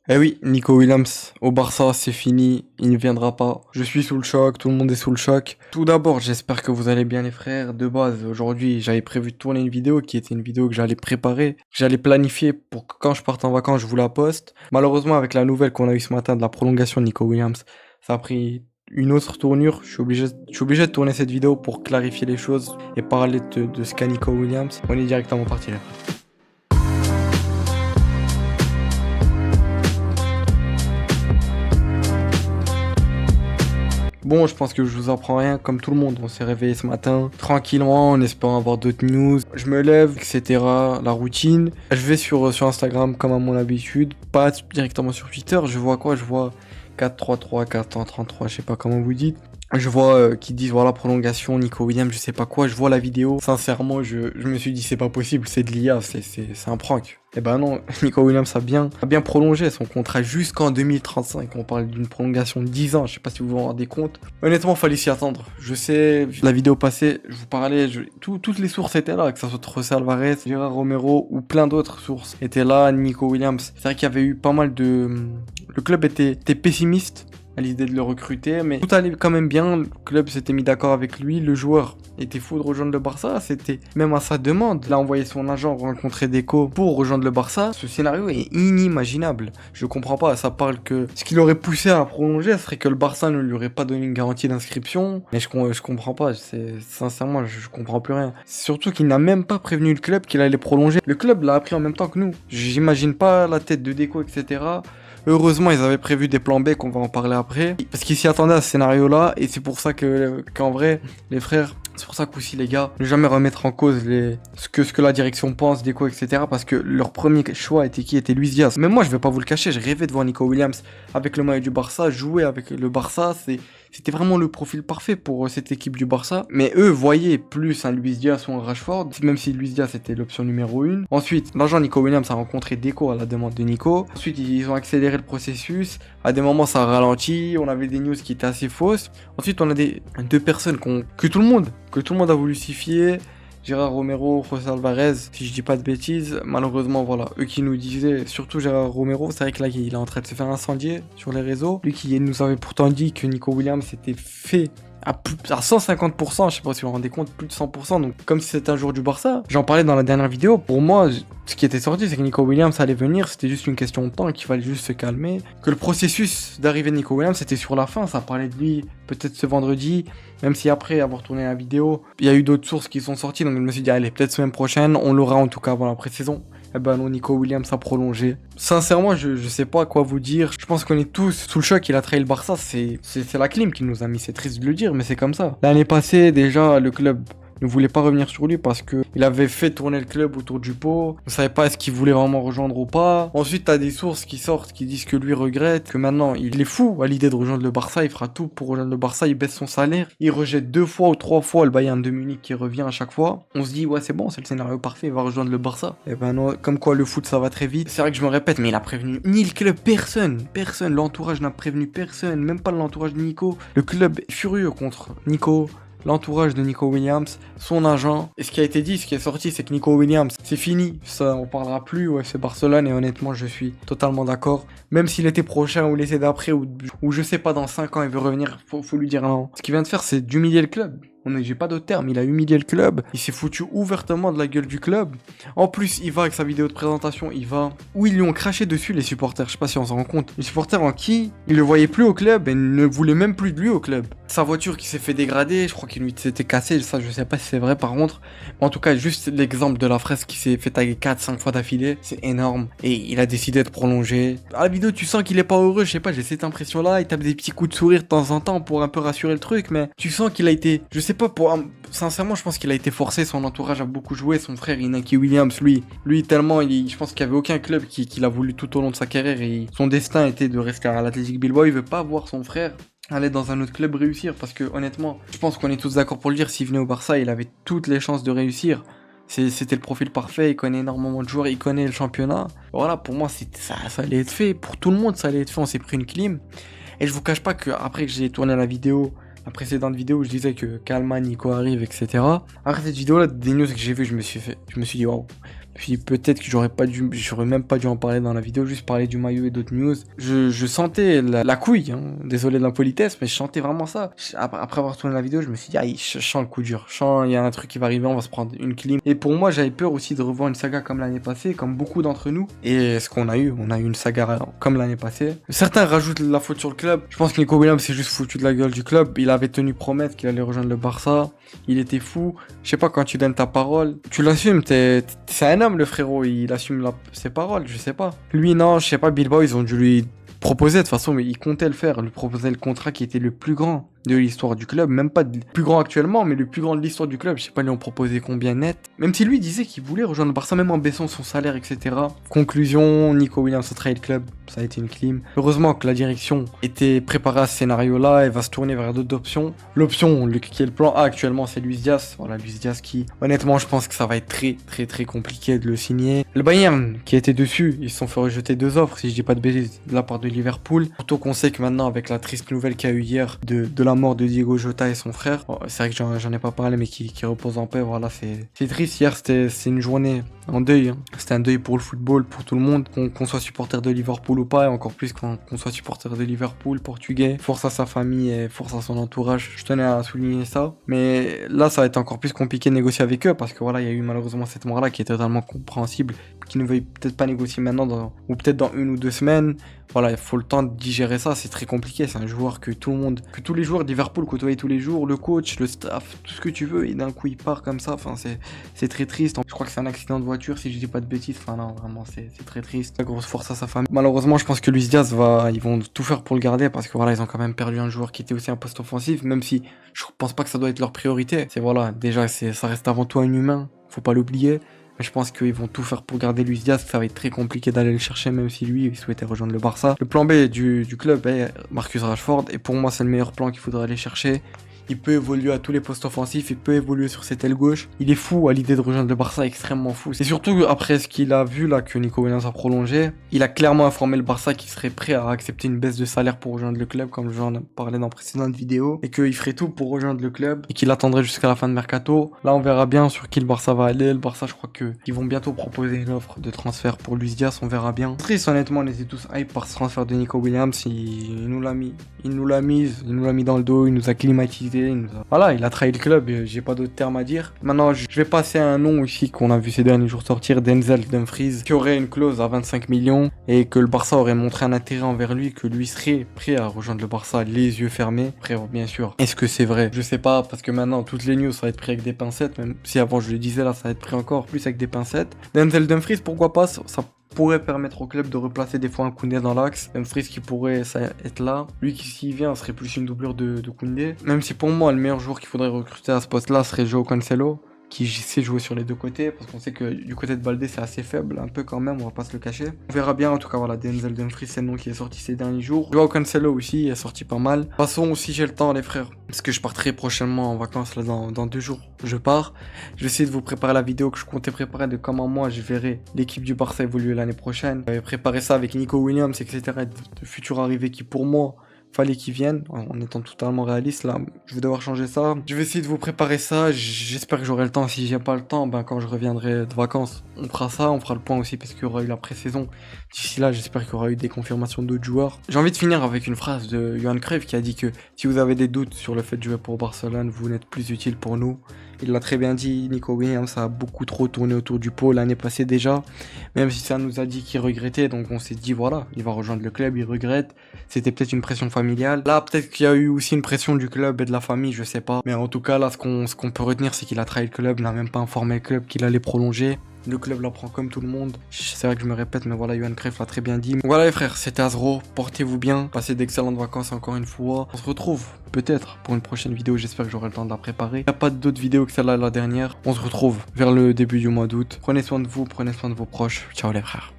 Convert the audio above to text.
Eh oui, Nico Williams au Barça, c'est fini, il ne viendra pas. Je suis sous le choc, tout le monde est sous le choc. Tout d'abord, j'espère que vous allez bien les frères. De base, aujourd'hui, j'avais prévu de tourner une vidéo qui était une vidéo que j'allais préparer, que j'allais planifier pour que quand je parte en vacances, je vous la poste. Malheureusement, avec la nouvelle qu'on a eue ce matin de la prolongation de Nico Williams, ça a pris une autre tournure. Je suis obligé de tourner cette vidéo pour clarifier les choses et parler de ce qu'a Nico Williams. On est directement parti là. Bon, je pense que je vous apprends rien, comme tout le monde. On s'est réveillé ce matin, tranquillement, en espérant avoir d'autres news. Je me lève, etc. La routine. Je vais sur Instagram, comme à mon habitude. Pas directement sur Twitter. Je vois quoi? Je vois 433, 433, je sais pas comment vous dites. Je vois qu'ils disent voilà prolongation, Nico Williams, je sais pas quoi, je vois la vidéo. Sincèrement, je me suis dit c'est pas possible, c'est de l'IA, c'est un prank. Eh ben non, Nico Williams a bien prolongé son contrat jusqu'en 2035. On parle d'une prolongation de 10 ans, je sais pas si vous vous rendez compte. Honnêtement, fallait s'y attendre. Je sais, la vidéo passée, je vous parlais, toutes les sources étaient là, que ça soit José Alvarez, Gérard Romero ou plein d'autres sources étaient là, Nico Williams. C'est vrai qu'il y avait eu pas mal de... Le club était pessimiste à l'idée de le recruter, mais tout allait quand même bien, le club s'était mis d'accord avec lui, le joueur était fou de rejoindre le Barça, c'était même à sa demande, il a envoyé son agent rencontrer Deco pour rejoindre le Barça, ce scénario est inimaginable, je comprends pas, ça parle que ce qui l'aurait poussé à prolonger, ce serait que le Barça ne lui aurait pas donné une garantie d'inscription, mais je comprends pas, sincèrement, je comprends plus rien. Surtout qu'il n'a même pas prévenu le club qu'il allait prolonger, le club l'a appris en même temps que nous, j'imagine pas la tête de Deco, etc. Heureusement, ils avaient prévu des plans B qu'on va en parler après. Parce qu'ils s'y attendaient à ce scénario-là. Et c'est pour ça qu'en vrai, les frères, c'est pour ça qu'aussi les gars, ne jamais remettre en cause ce que la direction pense, Deco, etc. Parce que leur premier choix était Luis Diaz. Mais moi, je vais pas vous le cacher, je rêvais de voir Nico Williams avec le maillot du Barça, jouer avec le Barça. C'était vraiment le profil parfait pour cette équipe du Barça. Mais eux voyaient plus un Luis Diaz ou un Rashford, même si Luis Diaz était l'option numéro 1. Ensuite, l'agent Nico Williams a rencontré Deco à la demande de Nico. Ensuite, ils ont accéléré le processus. À des moments, ça a ralenti. On avait des news qui étaient assez fausses. Ensuite, on a deux personnes que tout le monde a voulu s'y fier. Gérard Romero, José Alvarez, si je dis pas de bêtises, malheureusement voilà, eux qui nous disaient, surtout Gérard Romero, c'est vrai que là il est en train de se faire incendier sur les réseaux, lui qui nous avait pourtant dit que Nico Williams était fait à 150%, je sais pas si vous vous rendez compte, plus de 100%, donc comme si c'était un joueur du Barça. J'en parlais dans la dernière vidéo, pour moi, ce qui était sorti, c'est que Nico Williams allait venir, c'était juste une question de temps et qu'il fallait juste se calmer. Que le processus d'arrivée de Nico Williams, c'était sur la fin, ça parlait de lui peut-être ce vendredi, même si après avoir tourné la vidéo, il y a eu d'autres sources qui sont sorties, donc je me suis dit, allez, peut-être semaine prochaine, on l'aura en tout cas avant la pré-saison. Eh ben non, Nico Williams a prolongé. Sincèrement, je sais pas quoi vous dire. Je pense qu'on est tous sous le choc. Il a trahi le Barça. C'est la clim qui nous a mis. C'est triste de le dire, mais c'est comme ça. L'année passée, déjà, le club ne voulait pas revenir sur lui parce que il avait fait tourner le club autour du pot. On savait pas est-ce qu'il voulait vraiment rejoindre ou pas. Ensuite, t'as des sources qui sortent qui disent que lui regrette, que maintenant il est fou à l'idée de rejoindre le Barça. Il fera tout pour rejoindre le Barça. Il baisse son salaire. Il rejette 2 fois ou 3 fois le Bayern de Munich qui revient à chaque fois. On se dit ouais c'est bon, c'est le scénario parfait. Il va rejoindre le Barça. Et ben non, comme quoi le foot ça va très vite. C'est vrai que je me répète, mais il a prévenu ni le club, personne. L'entourage n'a prévenu personne, même pas l'entourage de Nico. Le club est furieux contre Nico. L'entourage de Nico Williams, son agent. Et ce qui a été dit, ce qui est sorti, c'est que Nico Williams, c'est fini. Ça, on parlera plus. Ouais, c'est Barcelone. Et honnêtement, je suis totalement d'accord. Même si l'été prochain ou l'été d'après ou je sais pas, dans 5 ans, il veut revenir, faut lui dire non. Ce qu'il vient de faire, c'est d'humilier le club. J'ai pas d'autre terme, il a humilié le club, il s'est foutu ouvertement de la gueule du club. En plus, il va avec sa vidéo de présentation, où ils lui ont craché dessus les supporters, je sais pas si on s'en rend compte. Les supporters en qui il le voyait plus au club et ne voulaient même plus de lui au club. Sa voiture qui s'est fait dégrader, je crois qu'il lui s'était cassé, ça je sais pas si c'est vrai par contre. Mais en tout cas, juste l'exemple de la fraise qui s'est fait taguer 4-5 fois d'affilée, c'est énorme. Et il a décidé de prolonger. À la vidéo, tu sens qu'il est pas heureux, je sais pas, j'ai cette impression là, il tape des petits coups de sourire de temps en temps pour un peu rassurer le truc, mais tu sens qu'il a été, je sais pas, sincèrement, je pense qu'il a été forcé, son entourage a beaucoup joué, son frère Inaki Williams, lui tellement, je pense qu'il y avait aucun club qui l'a voulu tout au long de sa carrière et son destin était de rester à l'Athletic Bilbao, il veut pas voir son frère aller dans un autre club réussir parce que honnêtement, je pense qu'on est tous d'accord pour le dire, s'il venait au Barça, il avait toutes les chances de réussir. C'était le profil parfait, il connaît énormément de joueurs, il connaît le championnat. Voilà, pour moi, ça allait être fait, pour tout le monde, ça allait être fait, on s'est pris une clim. Et je vous cache pas que après que j'ai tourné la précédente vidéo où je disais que Kalman, Nico arrive, etc. Après cette vidéo là, des news que j'ai vues, je me suis dit waouh, Puis peut-être que j'aurais même pas dû en parler dans la vidéo, juste parler du maillot et d'autres news. Je sentais la couille, hein. Désolé de l'impolitesse, mais je sentais vraiment ça. Après avoir tourné la vidéo, je me suis dit, ah, je sens le coup dur. Je sens, il y a un truc qui va arriver, on va se prendre une clim. Et pour moi, j'avais peur aussi de revoir une saga comme l'année passée, comme beaucoup d'entre nous. Et ce qu'on a eu, on a eu une saga comme l'année passée. Certains rajoutent la faute sur le club. Je pense que Nico Williams s'est juste foutu de la gueule du club. Il avait tenu promesse qu'il allait rejoindre le Barça. Il était fou. Je sais pas, quand tu donnes ta parole, tu l'assumes. C'est un homme, le frérot. Il assume ses paroles, je sais pas. Lui, non, je sais pas, Bilbao, ils ont dû lui proposer de toute façon, mais il comptait le faire. Lui proposer le contrat qui était le plus grand de l'histoire du club, même pas le plus grand actuellement, mais le plus grand de l'histoire du club. Je sais pas, lui ont proposé combien net. Même si lui disait qu'il voulait rejoindre le Barça, même en baissant son salaire, etc. Conclusion, Nico Williams a trahi le club, ça a été une clim. Heureusement que la direction était préparée à ce scénario-là, elle va se tourner vers d'autres options. L'option qui est le plan A actuellement, c'est Luis Diaz. Voilà, Luis Diaz qui, honnêtement, je pense que ça va être très compliqué de le signer. Le Bayern, qui était dessus, ils se sont fait rejeter 2 offres, si je dis pas de bêtises, de la part de Liverpool. Surtout qu'on sait que maintenant, avec la triste nouvelle qu'il y a eu hier de la mort de Diego Jota et son frère. Bon, c'est vrai que j'en ai pas parlé, mais qui repose en paix. Voilà, c'est triste. Hier, c'est une journée en deuil. Hein. C'était un deuil pour le football, pour tout le monde. Qu'on soit supporter de Liverpool ou pas, et encore plus qu'on soit supporter de Liverpool, portugais. Force à sa famille et force à son entourage. Je tenais à souligner ça. Mais là, ça va être encore plus compliqué de négocier avec eux, parce que voilà, il y a eu malheureusement cette mort-là qui est totalement compréhensible, qui ne veuille peut-être pas négocier maintenant, ou peut-être dans 1 ou 2 semaines. Voilà, il faut le temps de digérer ça, c'est très compliqué. C'est un joueur que tous les joueurs de Liverpool côtoient tous les jours, le coach, le staff, tout ce que tu veux, et d'un coup il part comme ça. Enfin, c'est très triste. Je crois que c'est un accident de voiture, si je dis pas de bêtises. Enfin, non, vraiment, c'est très triste. La grosse force à sa famille. Malheureusement, je pense que Luis Diaz ils vont tout faire pour le garder, parce que voilà, ils ont quand même perdu un joueur qui était aussi un poste offensif, même si je pense pas que ça doit être leur priorité. C'est voilà, déjà, ça reste avant tout un humain, faut pas l'oublier. Mais je pense qu'ils vont tout faire pour garder Luis Diaz. Ça va être très compliqué d'aller le chercher, même si lui, il souhaitait rejoindre le Barça. Le plan B du club est Marcus Rashford. Et pour moi, c'est le meilleur plan qu'il faudrait aller chercher. Il peut évoluer à tous les postes offensifs, il peut évoluer sur cette aile gauche. Il est fou à l'idée de rejoindre le Barça, extrêmement fou. Et surtout après ce qu'il a vu là, que Nico Williams a prolongé, il a clairement informé le Barça qu'il serait prêt à accepter une baisse de salaire pour rejoindre le club, comme j'en ai parlé dans précédentes vidéos, et qu'il ferait tout pour rejoindre le club, et qu'il attendrait jusqu'à la fin de mercato. Là, on verra bien sur qui le Barça va aller. Le Barça, je crois qu'ils vont bientôt proposer une offre de transfert pour Luis Diaz, on verra bien. Triste, honnêtement, on était tous hype par ce transfert de Nico Williams. Il nous l'a mis dans le dos, il nous a climatisé, voilà, il a trahi le club, j'ai pas d'autres termes à dire. Maintenant, je vais passer à un nom ici qu'on a vu ces derniers jours sortir, Denzel Dumfries, qui aurait une clause à 25 millions et que le Barça aurait montré un intérêt envers lui, que lui serait prêt à rejoindre le Barça les yeux fermés. Après, bien sûr, est-ce que c'est vrai? Je sais pas, parce que maintenant, toutes les news, ça va être pris avec des pincettes, même si avant je le disais, là, ça va être pris encore plus avec des pincettes. Denzel Dumfries, pourquoi pas? Ça pourrait permettre au club de replacer des fois un Koundé dans l'axe. Dumfries qui pourrait être là. Lui qui s'y vient serait plus une doublure de Koundé. Même si pour moi le meilleur joueur qu'il faudrait recruter à ce poste là serait João Cancelo, qui sait jouer sur les deux côtés, parce qu'on sait que du côté de Baldé c'est assez faible, un peu quand même, on va pas se le cacher. On verra bien, en tout cas voilà, Denzel Dumfries c'est le nom qui est sorti ces derniers jours. João Cancelo aussi est sorti pas mal. De toute façon, si j'ai le temps les frères, parce que je pars très prochainement en vacances là dans 2 jours, je pars. Je vais essayer de vous préparer la vidéo que je comptais préparer de comment moi je verrai l'équipe du Barça évoluer l'année prochaine. J'avais préparé ça avec Nico Williams, etc. de futurs arrivées qui pour moi fallait qu'ils viennent, en étant totalement réaliste. Là, je vais devoir changer ça. Je vais essayer de vous préparer ça. J'espère que j'aurai le temps. Si j'ai pas le temps, quand je reviendrai de vacances, on fera ça. On fera le point aussi parce qu'il y aura eu la pré-saison. D'ici là, j'espère qu'il y aura eu des confirmations d'autres joueurs. J'ai envie de finir avec une phrase de Johan Cruyff qui a dit que si vous avez des doutes sur le fait de jouer pour Barcelone, vous n'êtes plus utile pour nous. Il l'a très bien dit, Nico Williams, ça a beaucoup trop tourné autour du pot l'année passée déjà, même si ça nous a dit qu'il regrettait, donc on s'est dit voilà, il va rejoindre le club, il regrette, c'était peut-être une pression familiale. Là, peut-être qu'il y a eu aussi une pression du club et de la famille, je sais pas, mais en tout cas là, ce qu'on peut retenir, c'est qu'il a trahi le club, il n'a même pas informé le club qu'il allait prolonger. Le club l'apprend comme tout le monde. C'est vrai que je me répète, mais voilà, Johan Cruyff l'a très bien dit. Voilà les frères, c'était Azro. Portez-vous bien. Passez d'excellentes vacances encore une fois. On se retrouve peut-être pour une prochaine vidéo. J'espère que j'aurai le temps de la préparer. Il n'y a pas d'autres vidéos que celle-là la dernière. On se retrouve vers le début du mois d'août. Prenez soin de vous, prenez soin de vos proches. Ciao les frères.